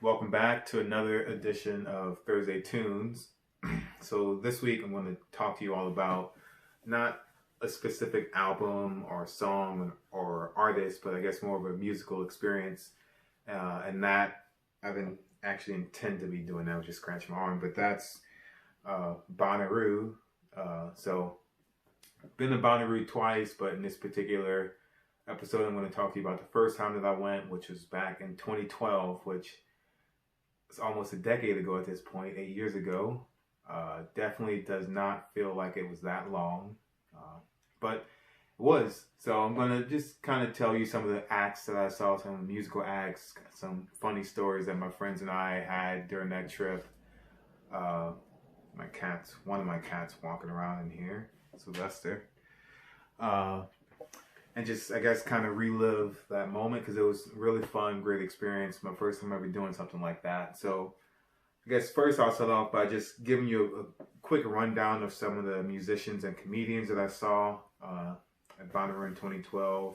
welcome back to another edition of Thursday Tunes. So this week I'm going to talk to you all about not a specific album or song or artist, but I guess more of a musical experience. And that I didn't actually intend to be doing that, I was just scratching my arm, but that's Bonnaroo. So been to Bonnaroo twice, but in this particular episode I'm going to talk to you about the first time that I went, which was back in 2012, which is almost a decade ago at this point, 8 years ago. Definitely does not feel like it was that long, but it was. So I'm going to just kind of tell you some of the acts that I saw, some musical acts, some funny stories that my friends and I had during that trip. One of my cats walking around in here, Sylvester. And just, I guess, kind of relive that moment because it was really fun, great experience. My first time ever doing something like that. So I guess first I'll start off by just giving you a quick rundown of some of the musicians and comedians that I saw at Bonnaroo in 2012.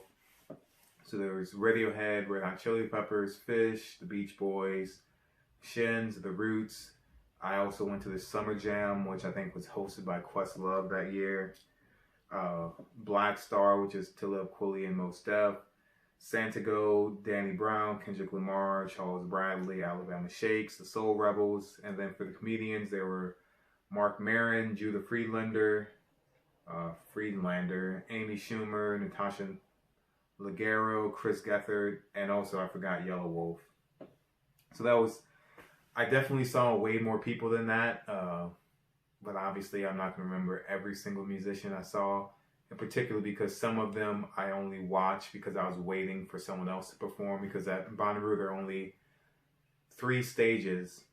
So there was Radiohead, Red Hot Chili Peppers, Fish, The Beach Boys, Shins, The Roots. I also went to the Summer Jam, which I think was hosted by Questlove that year. Black Star, which is Talib Kweli and Mos Def, Santiago, Danny Brown, Kendrick Lamar, Charles Bradley, Alabama Shakes, the Soul Rebels, and then for the comedians there were Mark Maron, Judah Friedlander, Amy Schumer, Natasha Leggero, Chris Gethard, and also I forgot Yellow Wolf. So I definitely saw way more people than that. But obviously I'm not going to remember every single musician I saw, in particular because some of them I only watched because I was waiting for someone else to perform, because at Bonnaroo there are only 3 stages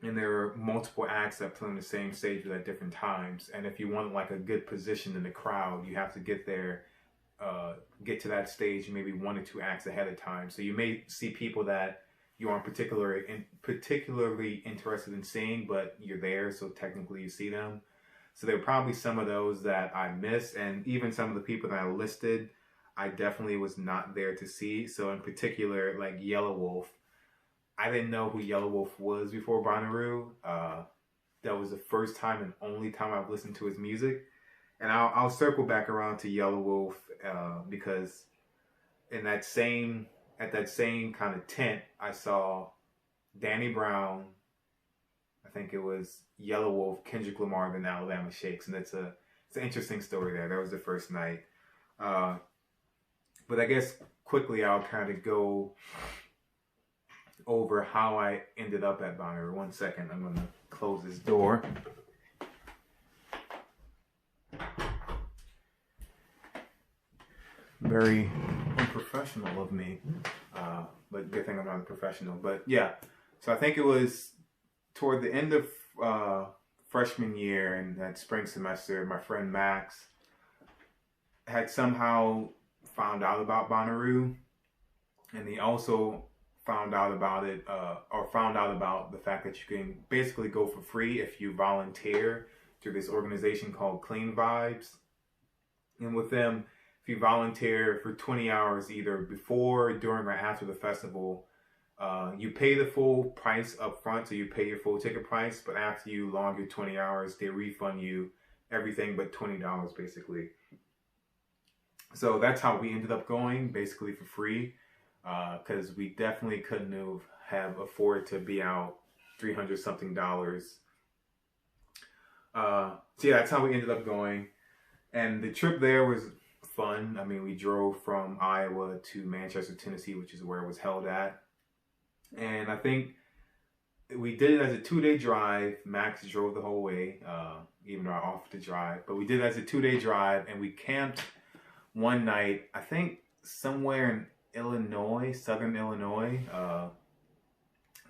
and there are multiple acts that play on the same stage at different times. And if you want like a good position in the crowd, you have to get there, get to that stage maybe 1 or 2 acts ahead of time. So you may see people that you aren't particularly interested in seeing, but you're there, so technically you see them. So there are probably some of those that I missed, and even some of the people that I listed, I definitely was not there to see. So in particular, like Yellow Wolf, I didn't know who Yellow Wolf was before Bonnaroo. That was the first time and only time I've listened to his music. And I'll circle back around to Yellow Wolf because at that same kind of tent, I saw Danny Brown, I think it was Yellow Wolf, Kendrick Lamar, and then Alabama Shakes. And it's an interesting story there. That was the first night. But I guess quickly I'll kind of go over how I ended up at Bonnaroo. 1 second, I'm going to close this door. Very unprofessional of me, but good thing I'm not a professional. But yeah, so I think it was toward the end of freshman year in that spring semester, my friend Max had somehow found out about Bonnaroo, and he also found out about the fact that you can basically go for free if you volunteer through this organization called Clean Vibes. And with them, if you volunteer for 20 hours either before, during, or after the festival, you pay the full price up front, so you pay your full ticket price, but after you log your 20 hours, they refund you everything but $20 basically. So that's how we ended up going, basically for free, because we definitely couldn't have afforded to be out $300 something. So yeah, that's how we ended up going. And the trip there was fun. I mean, we drove from Iowa to Manchester, Tennessee, which is where it was held at. And I think we did it as a 2-day drive. Max drove the whole way, even though I offered to drive. But we did it as a 2-day drive, and we camped one night, I think somewhere in Illinois, southern Illinois.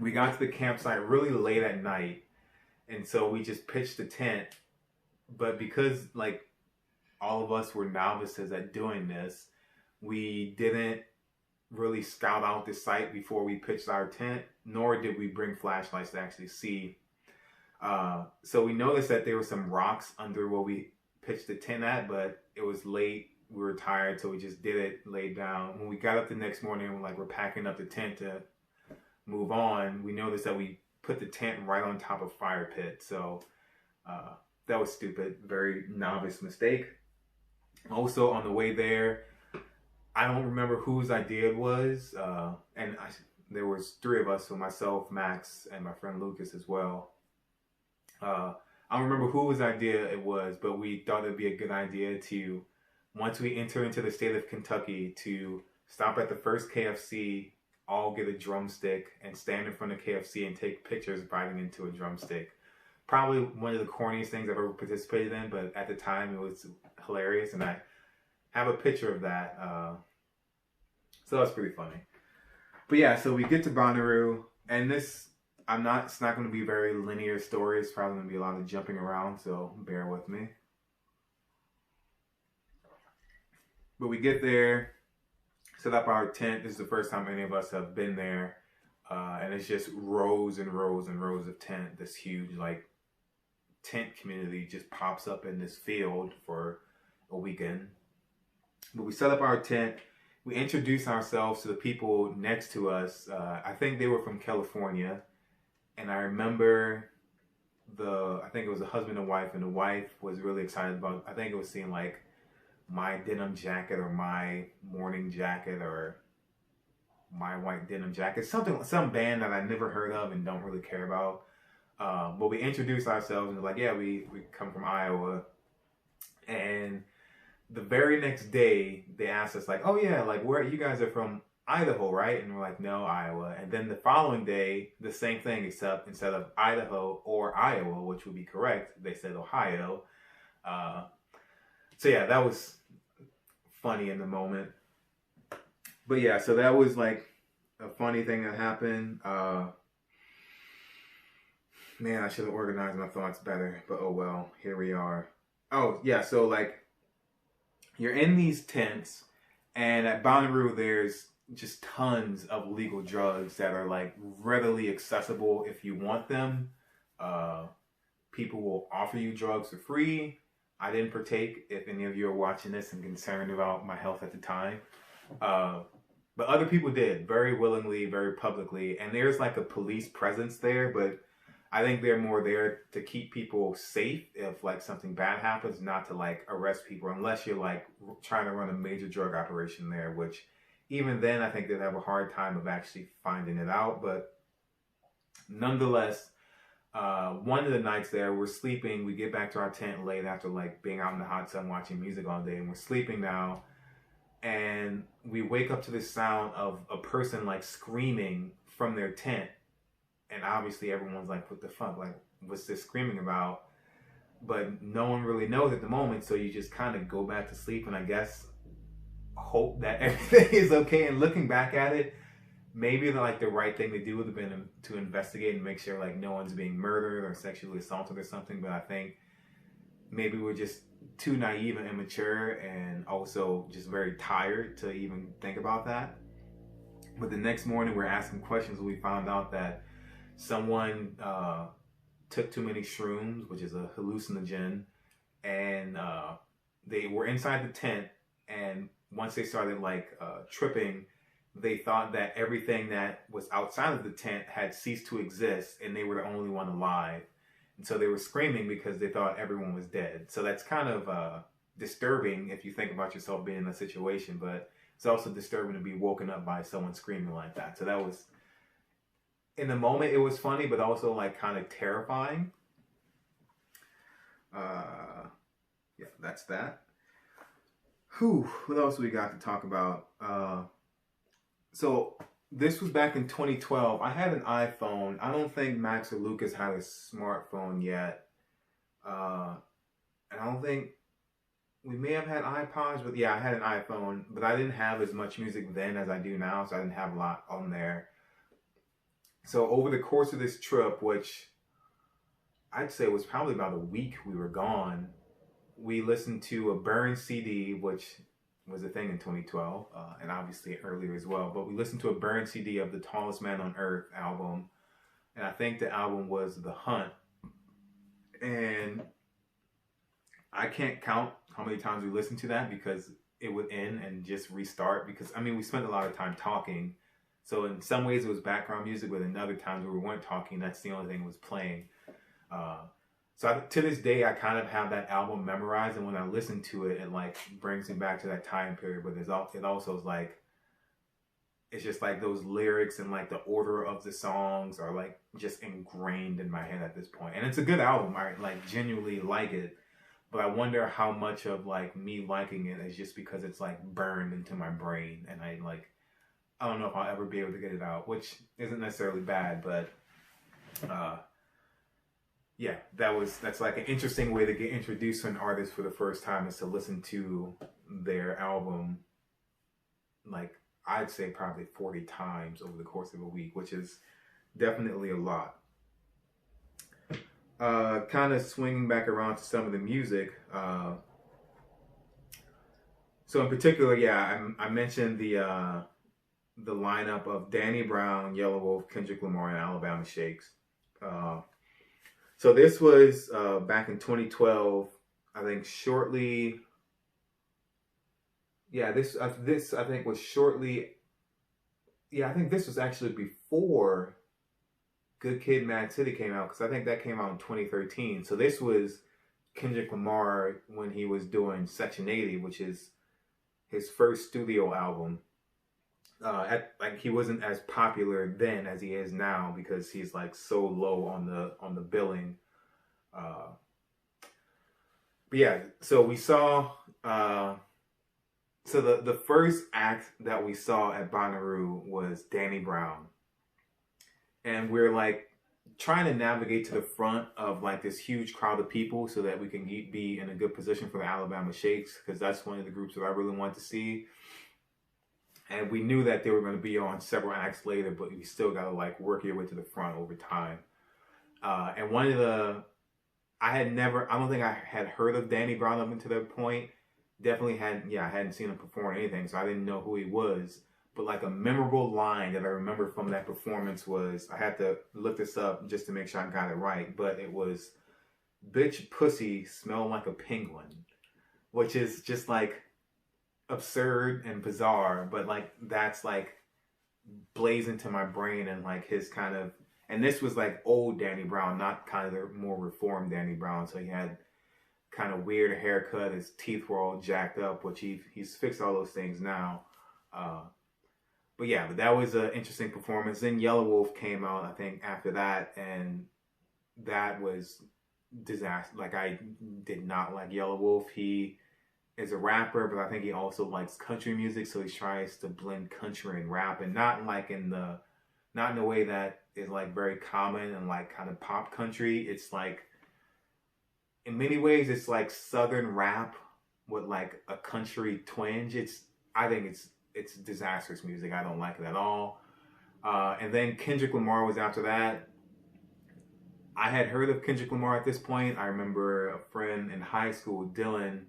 We got to the campsite really late at night, and so we just pitched the tent. But because like all of us were novices at doing this, we didn't really scout out the site before we pitched our tent, nor did we bring flashlights to actually see. So we noticed that there were some rocks under where we pitched the tent at, but it was late. We were tired, so we just did it, laid down. When we got up the next morning, we're packing up the tent to move on, we noticed that we put the tent right on top of fire pit. So that was stupid. Very novice mistake. Also, on the way there, I don't remember whose idea it was. There was three of us, so myself, Max, and my friend Lucas as well. I don't remember whose idea it was, but we thought it'd be a good idea to, once we enter into the state of Kentucky, to stop at the first KFC, all get a drumstick, and stand in front of KFC and take pictures biting into a drumstick. Probably one of the corniest things I've ever participated in, but at the time it was hilarious, and I have a picture of that. So that's pretty funny. But yeah, so we get to Bonnaroo, and it's not going to be a very linear story. It's probably going to be a lot of jumping around, so bear with me. But we get there, set up our tent. This is the first time any of us have been there. And it's just rows and rows and rows of tent. This huge, like, tent community just pops up in this field for a weekend. But we set up our tent. We introduce ourselves to the people next to us. I think they were from California. And I remember I think it was a husband and wife, and the wife was really excited about, I think it was seeing like my denim jacket or my morning jacket or my white denim jacket, some band that I never heard of and don't really care about. But we introduced ourselves and we're like, yeah, we come from Iowa. And the very next day they asked us like, oh yeah, like where you guys are from Idaho, right? And we're like, no, Iowa. And then the following day, the same thing, except instead of Idaho or Iowa, which would be correct, they said Ohio. So yeah, that was funny in the moment. But yeah, so that was like a funny thing that happened. Man, I should have organized my thoughts better, but oh well, here we are. Oh yeah, so like you're in these tents, and at Bonnaroo there's just tons of legal drugs that are like readily accessible if you want them. People will offer you drugs for free. I didn't partake, if any of you are watching this and concerned about my health at the time. But other people did, very willingly, very publicly. And there's like a police presence there, but I think they're more there to keep people safe if like something bad happens, not to like arrest people, unless you're like trying to run a major drug operation there, which even then I think they'd have a hard time of actually finding it out. But nonetheless, one of the nights there, we're sleeping. We get back to our tent late after like being out in the hot sun watching music all day, and we're sleeping now. And we wake up to the sound of a person like screaming from their tent. And obviously everyone's like, what the fuck? Like, what's this screaming about? But no one really knows at the moment. So you just kind of go back to sleep and I guess hope that everything is okay. And looking back at it, maybe the right thing to do would have been to investigate and make sure like no one's being murdered or sexually assaulted or something. But I think maybe we're just too naive and immature and also just very tired to even think about that. But the next morning we're asking questions and we found out that someone took too many shrooms, which is a hallucinogen, and they were inside the tent, and once they started tripping, they thought that everything that was outside of the tent had ceased to exist and they were the only one alive. And so they were screaming because they thought everyone was dead. So that's kind of disturbing if you think about yourself being in a situation, but it's also disturbing to be woken up by someone screaming like that. So that was, in the moment, it was funny, but also like kind of terrifying. Yeah, that's that. Whew, what else we got to talk about? So this was back in 2012. I had an iPhone. I don't think Max or Lucas had a smartphone yet. And I don't think, we may have had iPods, but yeah, I had an iPhone. But I didn't have as much music then as I do now, so I didn't have a lot on there. So over the course of this trip, which I'd say was probably about a week we were gone, we listened to a Burn CD, which was a thing in 2012, and obviously earlier as well. But we listened to a Burn CD of the Tallest Man on Earth album, and I think the album was The Hunt. And I can't count how many times we listened to that because it would end and just restart. Because, I mean, we spent a lot of time talking, So in some ways it was background music, but in other times we weren't talking, that's the only thing that was playing. Uh, to this day, I kind of have that album memorized, and when I listen to it, it like brings me back to that time period. But it also is like, it's just like those lyrics and like the order of the songs are like just ingrained in my head at this point. And it's a good album. I like genuinely like it, but I wonder how much of like me liking it is just because it's like burned into my brain, and I don't know if I'll ever be able to get it out, which isn't necessarily bad, but yeah, that's like an interesting way to get introduced to an artist for the first time, is to listen to their album, like I'd say probably 40 times over the course of a week, which is definitely a lot. Kind of swinging back around to some of the music. So in particular, yeah, I mentioned the lineup of Danny Brown, Yellow Wolf, Kendrick Lamar, and Alabama Shakes. So this was back in 2012. I think shortly. Yeah, this I think was shortly. Yeah, I think this was actually before Good Kid, Mad City came out, because I think that came out in 2013. So this was Kendrick Lamar when he was doing Section 80, which is his first studio album. Like he wasn't as popular then as he is now, because he's like so low on the billing. But yeah, so we saw. So the first act that we saw at Bonnaroo was Danny Brown. And we're like trying to navigate to the front of like this huge crowd of people so that we can be in a good position for the Alabama Shakes, because that's one of the groups that I really want to see. And we knew that they were going to be on several acts later, but we still got to like work your way to the front over time. And one of I don't think I had heard of Danny Brown up until that point. Definitely I hadn't seen him perform anything, so I didn't know who he was. But like a memorable line that I remember from that performance was, I had to look this up just to make sure I got it right, but it was, "Bitch pussy smell like a penguin," which is just like absurd and bizarre, but like that's like blazed into my brain, and like his kind of, and this was like old Danny Brown, not kind of the more reformed Danny Brown. So he had kind of weird haircut, his teeth were all jacked up, which he's fixed all those things now. But yeah, but that was an interesting performance. Then Yellow Wolf came out, I think, after that, and that was disaster. Like, I did not like Yellow Wolf. He is a rapper, but I think he also likes country music, so he tries to blend country and rap, and not in a way that is like very common and like kind of pop country. It's like, in many ways, it's like southern rap with like a country twinge. I think it's disastrous music. I don't like it at all. And then Kendrick Lamar was after that. I had heard of Kendrick Lamar at this point. I remember a friend in high school, Dylan,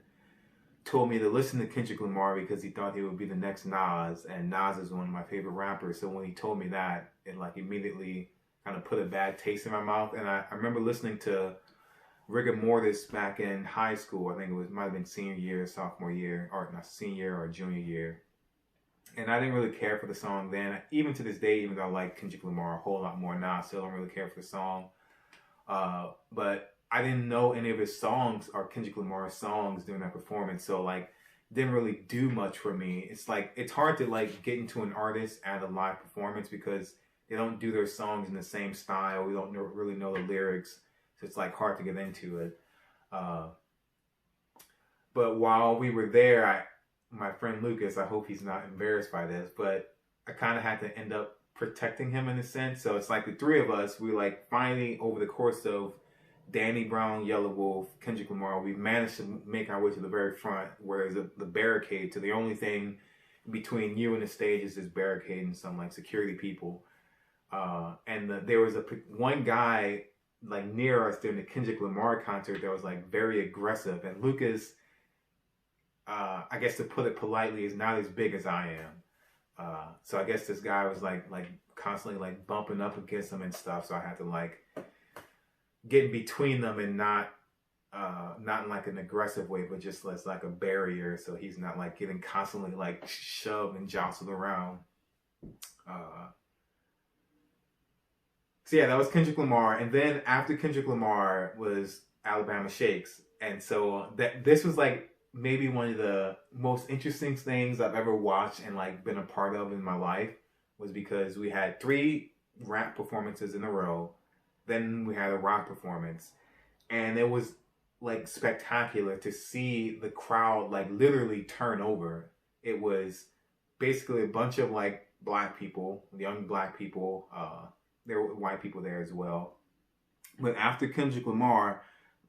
told me to listen to Kendrick Lamar because he thought he would be the next Nas, and Nas is one of my favorite rappers. So when he told me that, it like immediately kind of put a bad taste in my mouth. And I remember listening to Rigor Mortis back in high school. I think might have been senior year, sophomore year, or not senior or junior year. And I didn't really care for the song then. Even to this day, even though I like Kendrick Lamar a whole lot more now, I still don't really care for the song. But I didn't know any of his songs or Kendrick Lamar's songs during that performance, so like didn't really do much for me. It's like, it's hard to like get into an artist at a live performance because they don't do their songs in the same style. We don't really know the lyrics, so it's like hard to get into it. But while we were there, my friend Lucas, I hope he's not embarrassed by this, but I kind of had to end up protecting him in a sense. So it's like the three of us, we like finally, over the course of Danny Brown, Yellow Wolf, Kendrick Lamar, we managed to make our way to the very front, where there's the barricade. So the only thing between you and the stage is this barricade and some like security people. And there was one guy like near us during the Kendrick Lamar concert that was like very aggressive. And Lucas, I guess to put it politely, is not as big as I am. So I guess this guy was like constantly like bumping up against him and stuff. So I had to like get in between them and not in like an aggressive way, but just as like a barrier, so he's not like getting constantly like shoved and jostled around. Uh, so yeah, that was Kendrick Lamar, and then after Kendrick Lamar was Alabama Shakes, and so that this was like maybe one of the most interesting things I've ever watched and like been a part of in my life, was because we had three rap performances in a row, then we had a rock performance, and it was like spectacular to see the crowd like literally turn over. It was basically a bunch of like black people, young black people. There were white people there as well. But after Kendrick Lamar,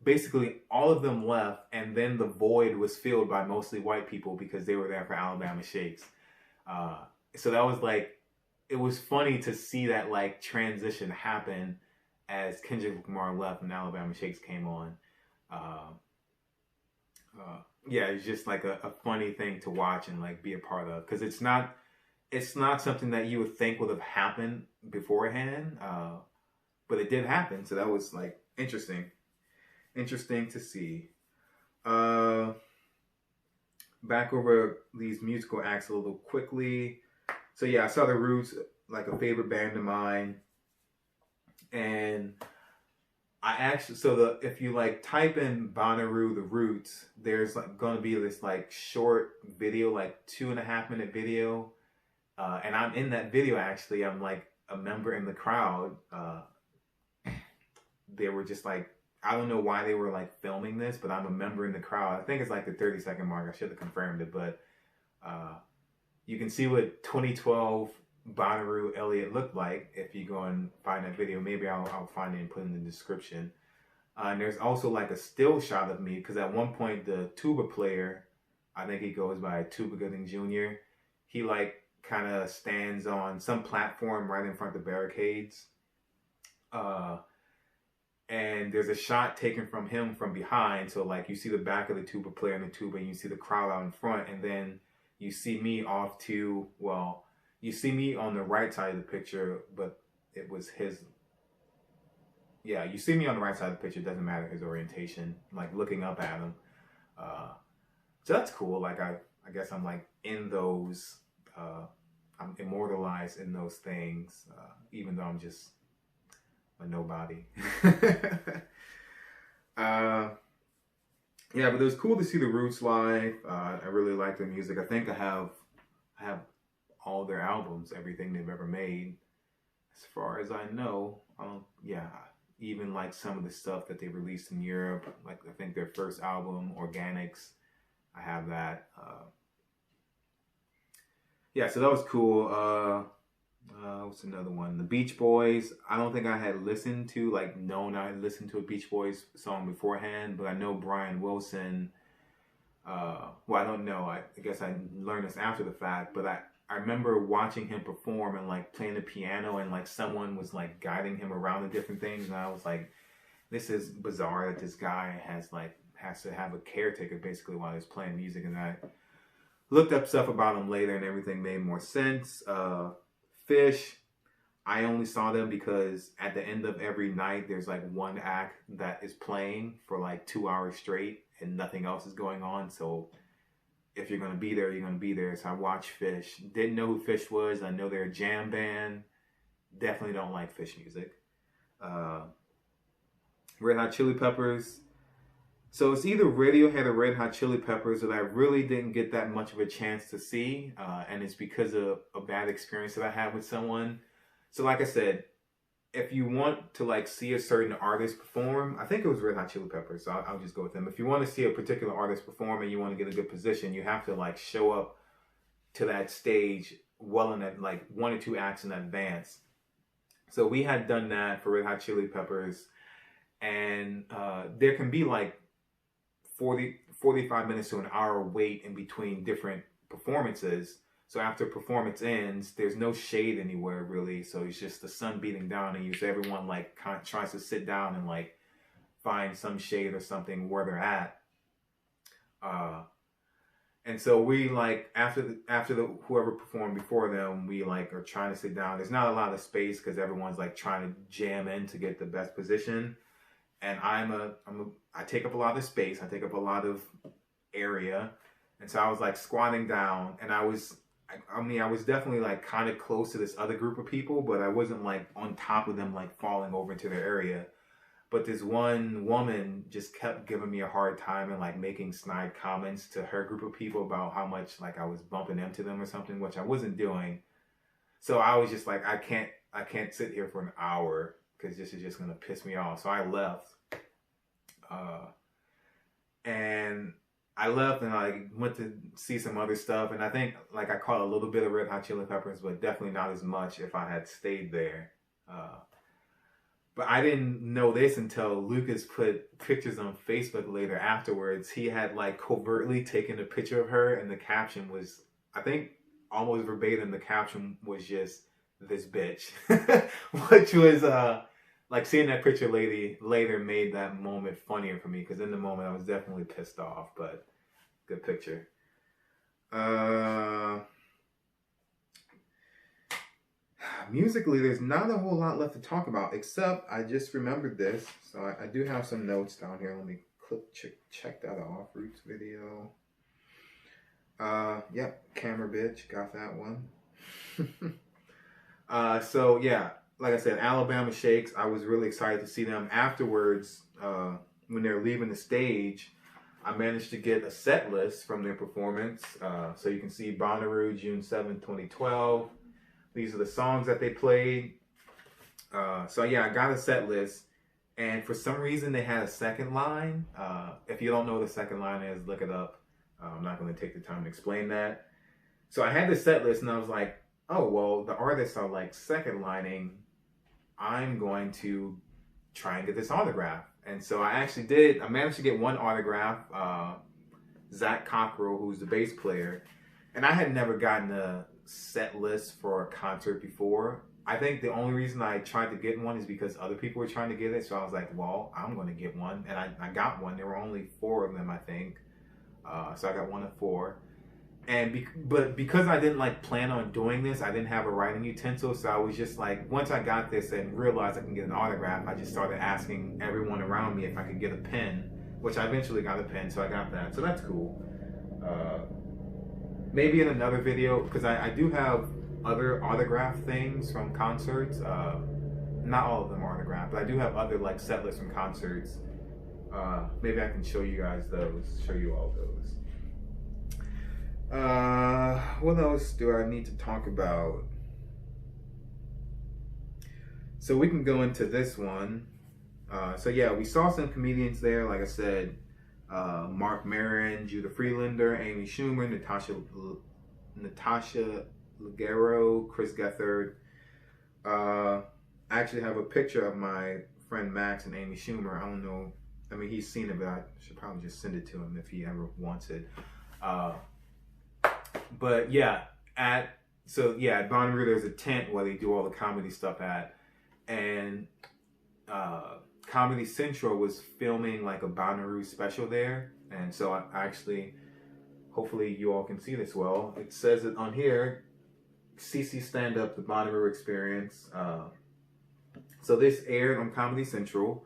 basically all of them left, and then the void was filled by mostly white people because they were there for Alabama Shakes. Uh, so that was like, it was funny to see that like transition happen as Kendrick Lamar left and Alabama Shakes came on. Uh, yeah, it's just like a funny thing to watch and like be a part of, because it's not something that you would think would have happened beforehand, but it did happen. So that was like interesting to see. Uh, Back over these musical acts a little quickly. So yeah, I saw the Roots, like a favorite band of mine, and I actually, so the if you like type in Bonnaroo the Roots, there's like gonna be this like short video, like 2.5 minute video, and I'm in that video actually. I'm like a member in the crowd. They were just like, I don't know why they were like filming this, but I'm a member in the crowd. I think it's like the 30-second mark. I should have confirmed it, but you can see what 2012 Bonnaroo Elliott looked like if you go and find that video. Maybe I'll find it and put it in the description. And there's also like a still shot of me, because at one point the tuba player, I think he goes by Tuba Gooding Jr., he like kind of stands on some platform right in front of the barricades. And there's a shot taken from him from behind. So like you see the back of the tuba player and the tuba, and you see the crowd out in front, and then you see me off to, well, you see me on the right side of the picture, but it was his. Yeah, you see me on the right side of the picture. It doesn't matter his orientation, like looking up at him. So that's cool. Like I guess I'm like in those, I'm immortalized in those things, even though I'm just a nobody. Yeah, but it was cool to see the Roots live. I really like their music. I think I have all their albums, everything they've ever made, as far as I know. Yeah, even like some of the stuff that they released in Europe. Like I think their first album, Organics, I have that. Yeah, so that was cool. What's another one? The Beach Boys. I don't think I had listened to, like, known I had listened to a Beach Boys song beforehand, but I know Brian Wilson. Well, I don't know. I guess I learned this after the fact, but I remember watching him perform and like playing the piano, and like someone was like guiding him around the different things, and I was like, this is bizarre that this guy has to have a caretaker basically while he's playing music. And I looked up stuff about him later, and everything made more sense. Fish, I only saw them because at the end of every night there's like one act that is playing for like 2 hours straight and nothing else is going on. So if you're gonna be there, you're gonna be there. So I watched Fish. Didn't know who Fish was. I know they're a jam band. Definitely don't like Fish music. Red Hot Chili Peppers. So it's either Radiohead or Red Hot Chili Peppers that I really didn't get that much of a chance to see, and it's because of a bad experience that I had with someone. So like I said, if you want to like see a certain artist perform, I think it was Red Hot Chili Peppers, so I'll just go with them. If you want to see a particular artist perform and you want to get a good position, you have to like show up to that stage well in that, like 1 or 2 acts in advance. So we had done that for Red Hot Chili Peppers, and there can be like 45 minutes to an hour wait in between different performances. So after performance ends, there's no shade anywhere really. So it's just the sun beating down on you. So everyone like tries to sit down and like find some shade or something where they're at. And so we like after the whoever performed before them, we like are trying to sit down. There's not a lot of space because everyone's like trying to jam in to get the best position. And I take up a lot of space. I take up a lot of area. And so I was like squatting down, and I was I mean, I was definitely like kind of close to this other group of people, but I wasn't like on top of them, like falling over into their area. But this one woman just kept giving me a hard time and like making snide comments to her group of people about how much like I was bumping into them or something, which I wasn't doing. So I was just like, I can't sit here for an hour because this is just gonna piss me off. So I left, uh, and I left and I went to see some other stuff. And I think like I caught a little bit of Red Hot Chili Peppers, but definitely not as much if I had stayed there. But I didn't know this until Lucas put pictures on Facebook later afterwards. He had like covertly taken a picture of her, and the caption was, I think almost verbatim, the caption was just "this bitch," which was like seeing that picture later made that moment funnier for me, because in the moment I was definitely pissed off. But good picture. Musically, there's not a whole lot left to talk about, except I just remembered this. So I do have some notes down here. Let me check that off. Roots video. Yep, camera bitch, got that one. So yeah, like I said, Alabama Shakes. I was really excited to see them afterwards. When they're leaving the stage, I managed to get a set list from their performance. So you can see Bonnaroo, June 7th, 2012. These are the songs that they played. So yeah, I got a set list. And for some reason, they had a second line. If you don't know what the second line is, look it up. I'm not going to take the time to explain that. So I had the set list, and I was like, oh, well, the artists are like second lining. I'm going to try and get this autograph. And so I actually did. I managed to get one autograph. Zach Cockrell, who's the bass player. And I had never gotten a set list for a concert before. I think the only reason I tried to get one is because other people were trying to get it. So I was like, well, I'm going to get one. And I got one. There were only 4 of them, I think. So I got one of 4. And but because I didn't like plan on doing this, I didn't have a writing utensil. So I was just like, once I got this and realized I can get an autograph, I just started asking everyone around me if I could get a pen, which I eventually got a pen. So I got that. So that's cool. Maybe in another video, because I do have other autograph things from concerts. Not all of them are autographed, but I do have other like set lists from concerts. Maybe I can show you guys those, show you all those. What else do I need to talk about? So we can go into this one. So yeah, we saw some comedians there, like I said. Mark Maron, Judah Friedlander, Amy Schumer, Natasha Leggero, Chris Gethard. I actually have a picture of my friend Max and Amy Schumer. I don't know. I mean, he's seen it, but I should probably just send it to him if he ever wants it. But yeah, at Bonnaroo, there's a tent where they do all the comedy stuff at, and Comedy Central was filming like a Bonnaroo special there, and so I actually, hopefully you all can see this well. It says it on here, CC Stand Up, the Bonnaroo Experience. So this aired on Comedy Central,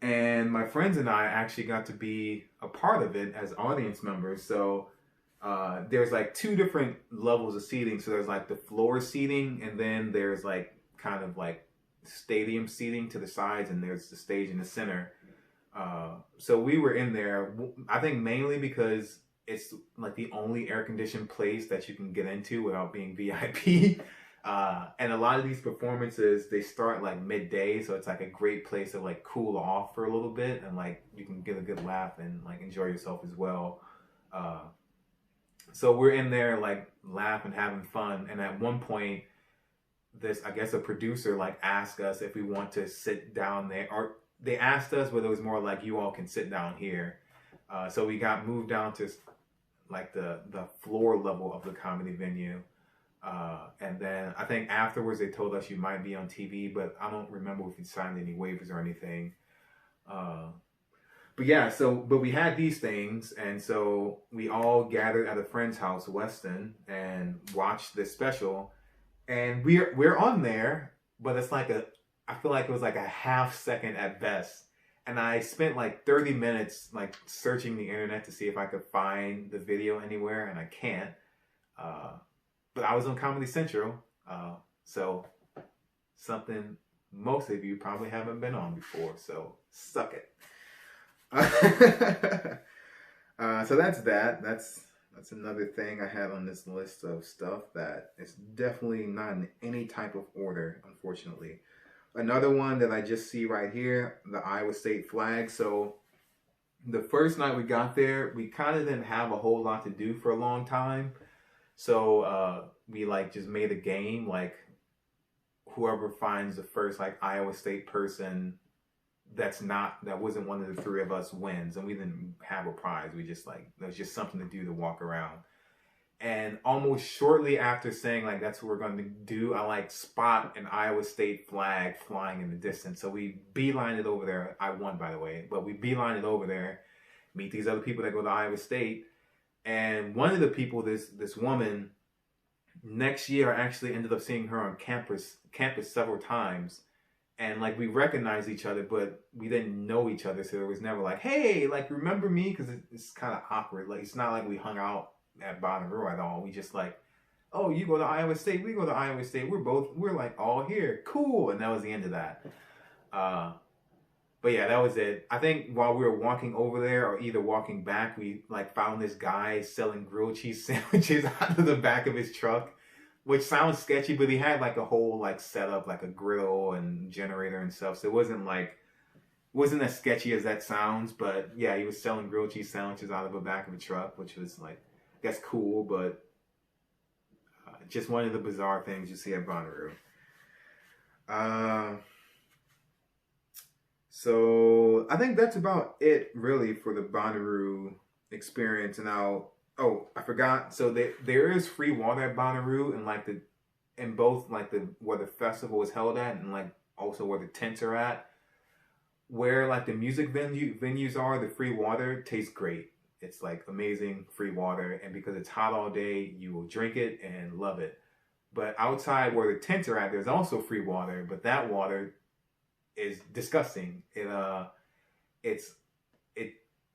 and my friends and I actually got to be a part of it as audience members. So there's like 2 different levels of seating. So there's like the floor seating, and then there's like kind of like stadium seating to the sides, and there's the stage in the center. So we were in there, I think mainly because it's like the only air-conditioned place that you can get into without being VIP. And a lot of these performances, they start like midday, so it's like a great place to like cool off for a little bit, and like you can get a good laugh and like enjoy yourself as well. So we're in there like laughing, having fun, and at one point, I guess a producer like asked us if we want to sit down there, or they asked us, but it was more like, you all can sit down here. So we got moved down to like the floor level of the comedy venue. And then I think afterwards they told us you might be on TV, but I don't remember if we signed any waivers or anything. But yeah, but we had these things, and so we all gathered at a friend's house, Weston, and watched this special. And we're on there, but it's like I feel like it was like a half second at best. And I spent like 30 minutes like searching the internet to see if I could find the video anywhere, and I can't. but I was on Comedy Central, so something most of you probably haven't been on before. So suck it. So that's that. That's another thing I had on this list of stuff that is definitely not in any type of order, unfortunately. Another one that I just see right here, the Iowa State flag. So the first night we got there, we kind of didn't have a whole lot to do for a long time. So we like just made a game, like whoever finds the first like Iowa State person that wasn't one of the three of us wins. And we didn't have a prize. We just like, it was just something to do to walk around. And almost shortly after saying like that's what we're going to do, I like spot an Iowa State flag flying in the distance. So we beeline it over there. I won, by the way, but we beeline it over there, meet these other people that go to Iowa State. And one of the people, this woman, next year I actually ended up seeing her on campus several times. And like we recognized each other, but we didn't know each other. So it was never like, hey, like remember me? Because it's kind of awkward. Like it's not like we hung out at Bonnaroo at all. We just like, oh, you go to Iowa State, we go to Iowa State. We're like all here, cool. And that was the end of that. But yeah, that was it. I think while we were walking over there or either walking back, we like found this guy selling grilled cheese sandwiches out of the back of his truck, which sounds sketchy, but he had like a whole like setup, like a grill and generator and stuff. So it wasn't as sketchy as that sounds, but yeah, he was selling grilled cheese sandwiches out of the back of a truck, which was like, I guess cool, but just one of the bizarre things you see at Bonnaroo. So I think that's about it really for the Bonnaroo experience. And now, oh, I forgot. So there is free water at Bonnaroo, and in both where the festival is held at, and like also where the tents are at. Where like the music venues are, the free water tastes great. It's like amazing free water, and because it's hot all day, you will drink it and love it. But outside where the tents are at, there's also free water, but that water is disgusting. It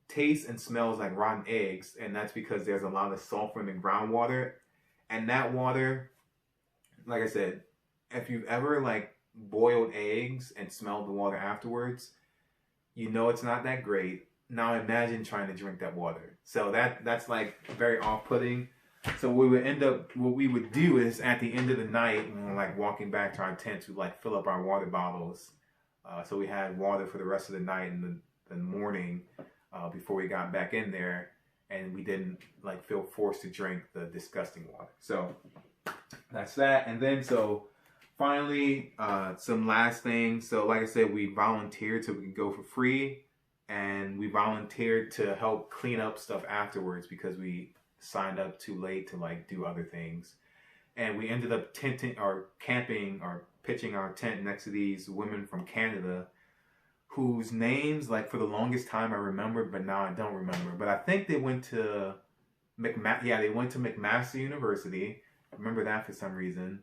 tastes and smells like rotten eggs, and that's because there's a lot of sulfur in the groundwater. And that water, like I said, if you've ever like boiled eggs and smelled the water afterwards, you know it's not that great. Now imagine trying to drink that water. So that's like very off-putting. So what we would do is at the end of the night, when we're like walking back to our tents, we'd like fill up our water bottles. So we had water for the rest of the night and the morning before we got back in there, and we didn't like feel forced to drink the disgusting water. So that's that. And then so finally, some last things. So like I said, we volunteered so we could go for free, and we volunteered to help clean up stuff afterwards because we signed up too late to like do other things. And we ended up tenting or camping or pitching our tent next to these women from Canada whose names, like for the longest time I remembered, but now I don't remember. But I think they went to McMaster University. I remember that for some reason.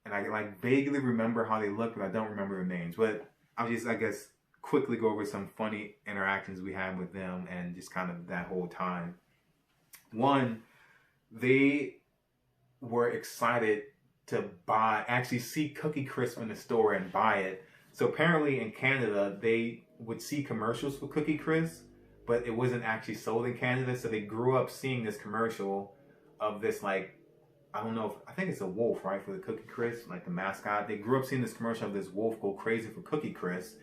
And I like vaguely remember how they looked, but I don't remember their names. But I'll just, I guess, quickly go over some funny interactions we had with them and just kind of that whole time. One, they were excited to actually see Cookie Crisp in the store and buy it. So apparently in Canada, they would see commercials for Cookie Crisp, but it wasn't actually sold in Canada. So they grew up seeing this commercial of this, like, I don't know, I think it's a wolf, right, for the Cookie Crisp, like the mascot. They grew up seeing this commercial of this wolf go crazy for Cookie Crisp.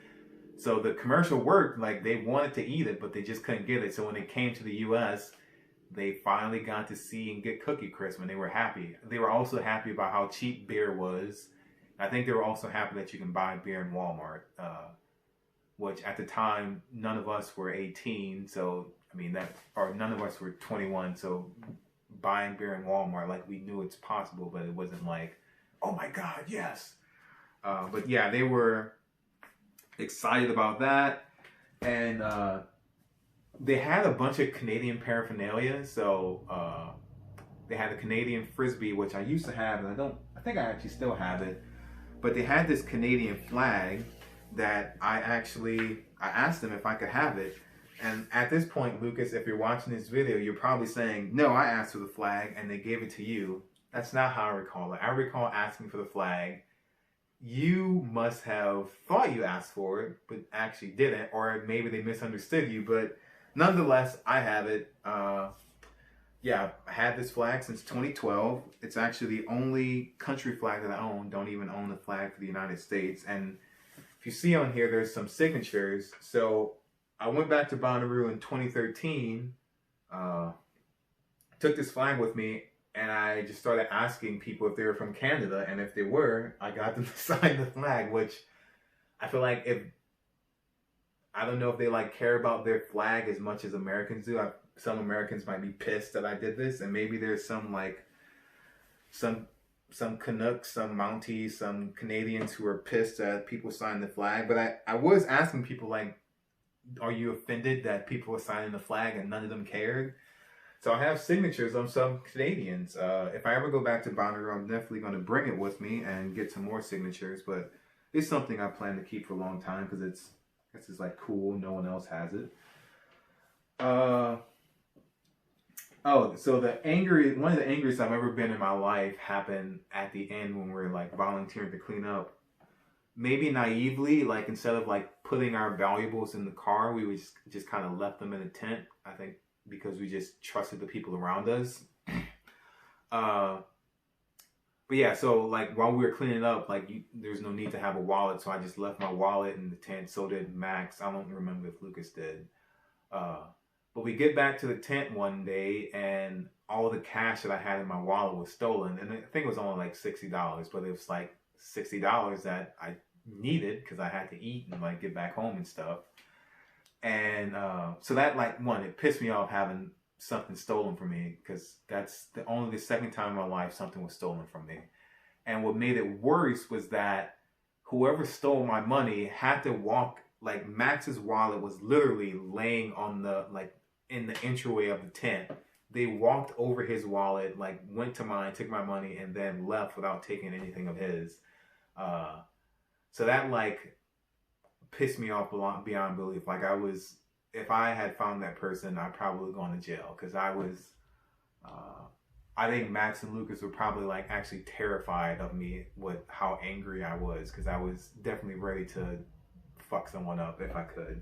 So the commercial worked, like they wanted to eat it, but they just couldn't get it. So when they came to the U.S., they finally got to see and get Cookie Crisp, and they were happy. They were also happy about how cheap beer was. I think they were also happy that you can buy beer in Walmart, which at the time, none of us were 18. So, I mean, none of us were 21. So buying beer in Walmart, like we knew it's possible, but it wasn't like, oh my God, yes. But yeah, they were excited about that. And they had a bunch of Canadian paraphernalia. So they had a Canadian Frisbee, which I used to have, and I think I actually still have it. But they had this Canadian flag that I asked them if I could have it. And at this point, Lucas, if you're watching this video, you're probably saying, no, I asked for the flag and they gave it to you. That's not how I recall it. I recall asking for the flag. You must have thought you asked for it, but actually didn't, or maybe they misunderstood you. But nonetheless, I have it. Yeah, I had this flag since 2012. It's actually the only country flag that I own. Don't even own the flag for the United States. And if you see on here, there's some signatures. So I went back to Bonnaroo in 2013, took this flag with me, and I just started asking people if they were from Canada. And if they were, I got them to sign the flag, which I feel like I don't know if they like care about their flag as much as Americans do. Some Americans might be pissed that I did this, and maybe there's some Canucks, some Mounties, some Canadians who are pissed that people sign the flag. But I was asking people, like, are you offended that people are signing the flag and none of them cared? So I have signatures on some Canadians. If I ever go back to Bonnaroo, I'm definitely going to bring it with me and get some more signatures. But it's something I plan to keep for a long time because it's like cool. No one else has it. Oh, so one of the angriest I've ever been in my life happened at the end when we were like volunteering to clean up. Maybe naively, like instead of like putting our valuables in the car, we would just kind of left them in a tent. I think because we just trusted the people around us. But yeah, so like while we were cleaning up, like there's no need to have a wallet, so I just left my wallet in the tent. So did Max. I don't remember if Lucas did. But we get back to the tent one day, and all the cash that I had in my wallet was stolen. And I think it was only like $60, but it was like $60 that I needed because I had to eat and like get back home and stuff. And so that like it pissed me off having something stolen from me because that's only the second time in my life something was stolen from me. And what made it worse was that whoever stole my money had to walk. Like Max's wallet was literally laying on in the entryway of the tent. They walked over his wallet, like went to mine, took my money, and then left without taking anything of his. So that like pissed me off beyond belief. Like if I had found that person, I'd probably gone to jail because I think Max and Lucas were probably like actually terrified of me with how angry I was because I was definitely ready to fuck someone up if I could.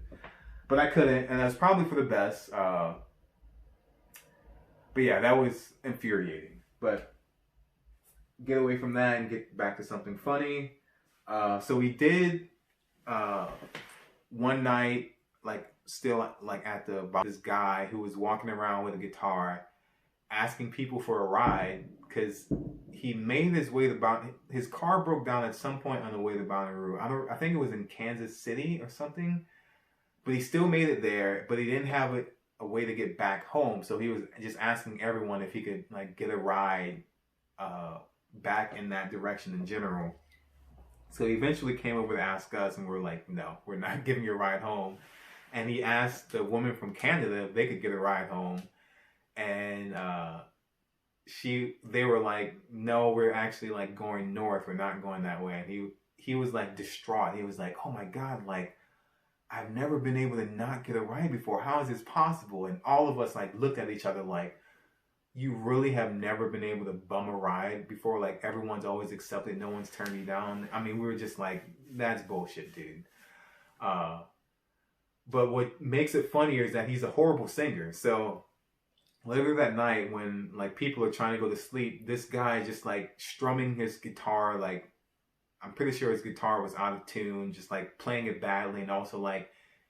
But I couldn't, and that's probably for the best. But yeah, that was infuriating. But get away from that and get back to something funny. So we did one night, like still like at this guy who was walking around with a guitar, asking people for a ride because he made his way to his car broke down at some point on the way to Bonnaroo. I think it was in Kansas City or something. But he still made it there, but he didn't have a way to get back home. So he was just asking everyone if he could like get a ride back in that direction in general. So he eventually came over to ask us, and we're like, no, we're not giving you a ride home. And he asked the woman from Canada if they could get a ride home. And they were like, no, we're actually like going north. We're not going that way. And he was like distraught. He was like, oh my God, like, I've never been able to not get a ride before. How is this possible? And all of us like looked at each other like, you really have never been able to bum a ride before? Like everyone's always accepted. No one's turned you down. I mean, we were just like, that's bullshit, dude. But what makes it funnier is that he's a horrible singer. So later that night when like people are trying to go to sleep, this guy just like strumming his guitar, like, I'm pretty sure his guitar was out of tune, just like playing it badly and also like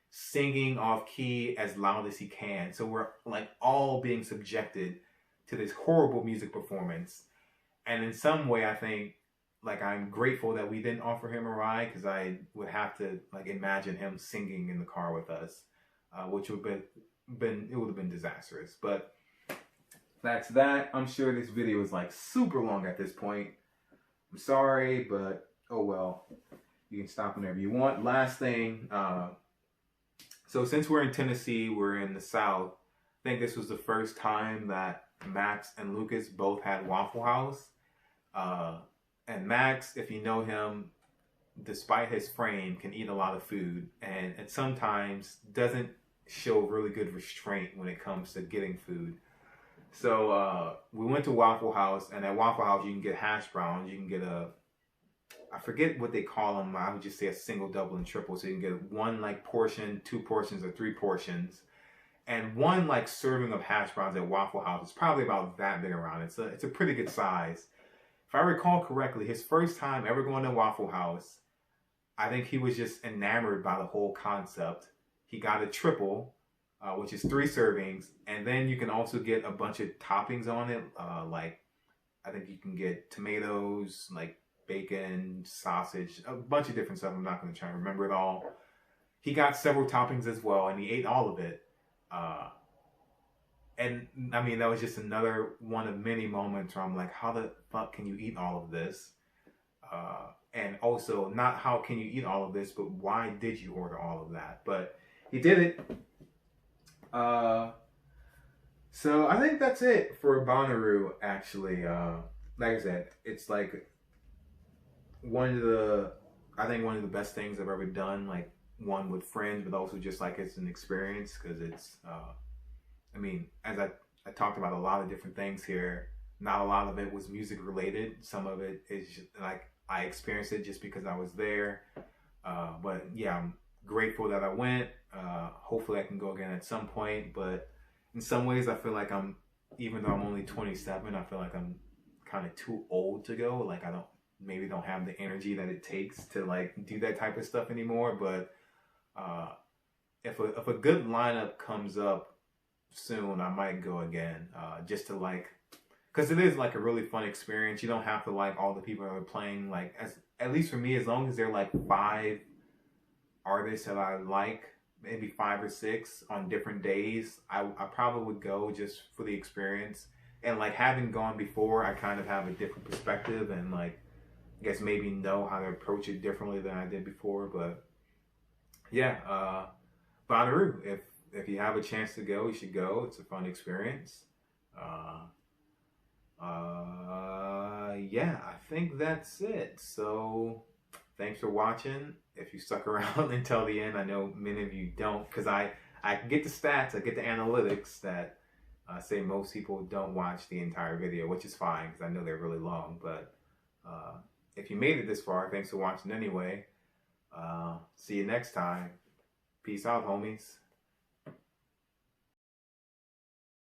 singing off key as loud as he can. So we're like all being subjected to this horrible music performance. And in some way, I think like I'm grateful that we didn't offer him a ride because I would have to like imagine him singing in the car with us, which would have been disastrous. But that's that. I'm sure this video is like super long at this point. I'm sorry, but oh well, you can stop whenever you want. Last thing, so since we're in Tennessee, we're in the South, I think this was the first time that Max and Lucas both had Waffle House. And Max, if you know him, despite his frame, can eat a lot of food and sometimes doesn't show really good restraint when it comes to getting food. So we went to Waffle House, and at Waffle House you can get hash browns. You can get I forget what they call them. I would just say a single, double, and triple. So you can get one like portion, two portions, or three portions. And one like serving of hash browns at Waffle House is probably about that big around. It's a pretty good size. If I recall correctly, his first time ever going to Waffle House, I think he was just enamored by the whole concept. He got a triple, which is 3 servings, and then you can also get a bunch of toppings on it. Like I think you can get tomatoes, like bacon, sausage, a bunch of different stuff. I'm not going to try and remember it all. He got several toppings as well, and he ate all of it. And I mean, that was just another one of many moments where I'm like, how the fuck can you eat all of this? And also, not how can you eat all of this, but why did you order all of that? But he did it. So I think that's it for Bonnaroo, actually. Like I said, it's like one of the best things I've ever done. Like, one with friends, but also just like it's an experience, because it's, I mean, as I talked about a lot of different things here, not a lot of it was music related. Some of it is just, like, I experienced it just because I was there. But yeah, I'm grateful that I went. Hopefully I can go again at some point, but in some ways I feel like even though I'm only 27, I feel like I'm kind of too old to go. Like, I don't have the energy that it takes to like do that type of stuff anymore. But if a good lineup comes up soon, I might go again, just to like, because it is like a really fun experience. You don't have to like all the people that are playing. Like, at least for me, as long as they're like 5 artists that I like, maybe 5 or 6 on different days, I probably would go just for the experience. And like, having gone before, I kind of have a different perspective, and like, I guess maybe know how to approach it differently than I did before. But yeah, Bonnaroo, if you have a chance to go, you should go. It's a fun experience. Yeah, I think that's it. So thanks for watching. If you stuck around until the end, I know many of you don't, because I get the stats, I get the analytics that say most people don't watch the entire video, which is fine, because I know they're really long. But if you made it this far, thanks for watching anyway. See you next time. Peace out, homies.